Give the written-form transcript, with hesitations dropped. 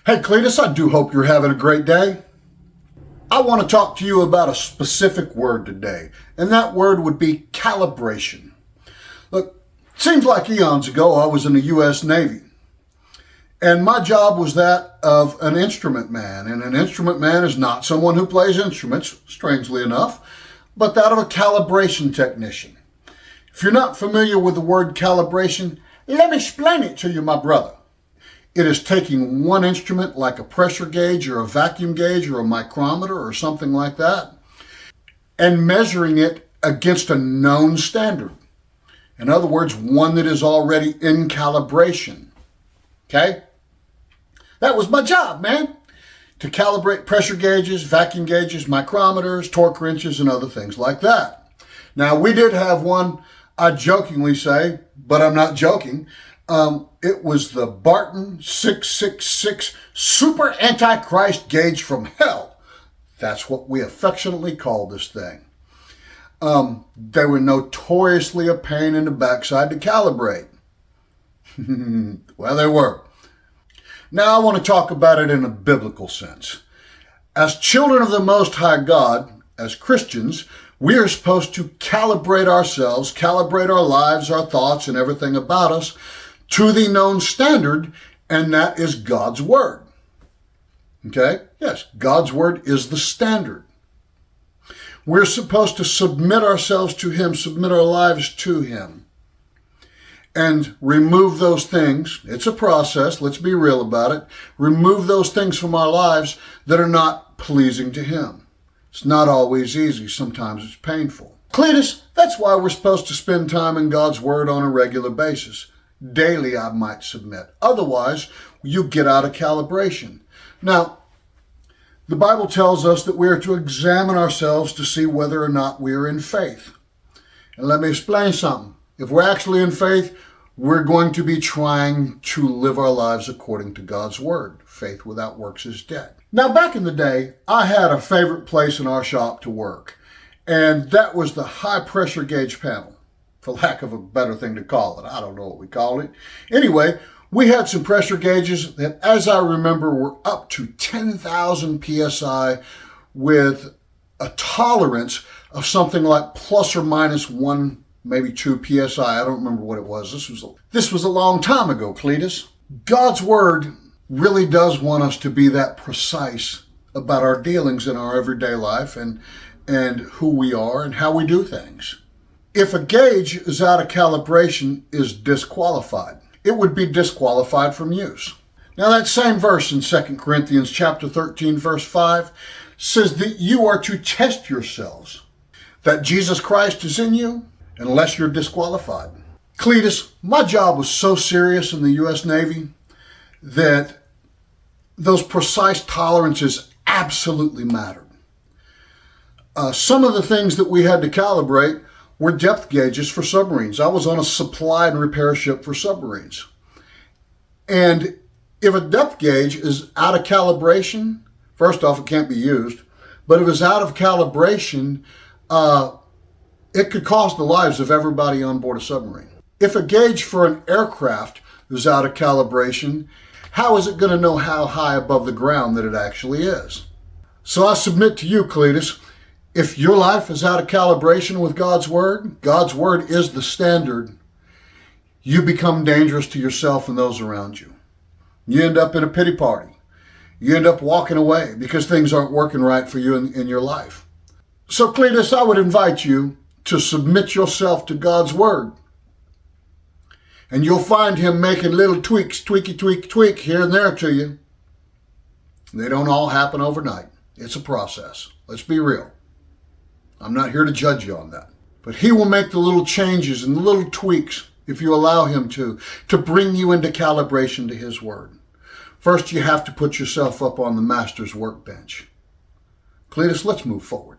Hey Cletus, I do hope you're having a great day. I want to talk to you about a specific word today, and that word would be calibration. Look, it seems like eons ago I was in the U.S. Navy, and my job was that of an instrument man, and an instrument man is not someone who plays instruments, strangely enough, but that of a calibration technician. If you're not familiar with the word calibration, let me explain it to you, my brother. It is taking one instrument like a pressure gauge or a vacuum gauge or a micrometer or something like that and measuring it against a known standard. In other words, one that is already in calibration. Okay? That was my job, man. To calibrate pressure gauges, vacuum gauges, micrometers, torque wrenches, and other things like that. Now, we did have one, I jokingly say, but I'm not joking. It was the Barton 666 Super Antichrist Gauge from Hell. That's what we affectionately called this thing. They were notoriously a pain in the backside to calibrate. Well, they were. Now I want to talk about it in a biblical sense. As children of the Most High God, as Christians, we are supposed to calibrate ourselves, calibrate our lives, our thoughts, and everything about us to the known standard, and that is God's Word. Okay? Yes, God's Word is the standard. We're supposed to submit ourselves to Him, submit our lives to Him, and remove those things. It's a process, let's be real about it. Remove those things from our lives that are not pleasing to Him. It's not always easy, sometimes it's painful. Cletus, that's why we're supposed to spend time in God's Word on a regular basis. Daily, I might submit. Otherwise, you get out of calibration. Now, the Bible tells us that we are to examine ourselves to see whether or not we are in faith. And let me explain something. If we're actually in faith, we're going to be trying to live our lives according to God's Word. Faith without works is dead. Now, back in the day, I had a favorite place in our shop to work, and that was the high pressure gauge panel. For lack of a better thing to call it. I don't know what we called it. Anyway, we had some pressure gauges that, as I remember, were up to 10,000 PSI with a tolerance of something like plus or minus 1, maybe 2 PSI. I don't remember what it was. This was a long time ago, Cletus. God's Word really does want us to be that precise about our dealings in our everyday life and who we are and how we do things. If a gauge is out of calibration, is disqualified. It would be disqualified from use. Now that same verse in 2 Corinthians chapter 13, verse 5 says that you are to test yourselves, that Jesus Christ is in you, unless you're disqualified. Cletus, my job was so serious in the U.S. Navy that those precise tolerances absolutely mattered. Some of the things that we had to calibrate were depth gauges for submarines. I was on a supply and repair ship for submarines. And if a depth gauge is out of calibration, first off, it can't be used, but if it's out of calibration, it could cost the lives of everybody on board a submarine. If a gauge for an aircraft is out of calibration, how is it going to know how high above the ground that it actually is? So I submit to you, Cletus, if your life is out of calibration with God's Word is the standard, you become dangerous to yourself and those around you. You end up in a pity party. You end up walking away because things aren't working right for you in your life. So Cletus, I would invite you to submit yourself to God's Word. And you'll find Him making little tweaks, tweak here and there to you. They don't all happen overnight. It's a process. Let's be real. I'm not here to judge you on that. But He will make the little changes and the little tweaks, if you allow Him to bring you into calibration to His Word. First, you have to put yourself up on the Master's workbench. Cletus, let's move forward.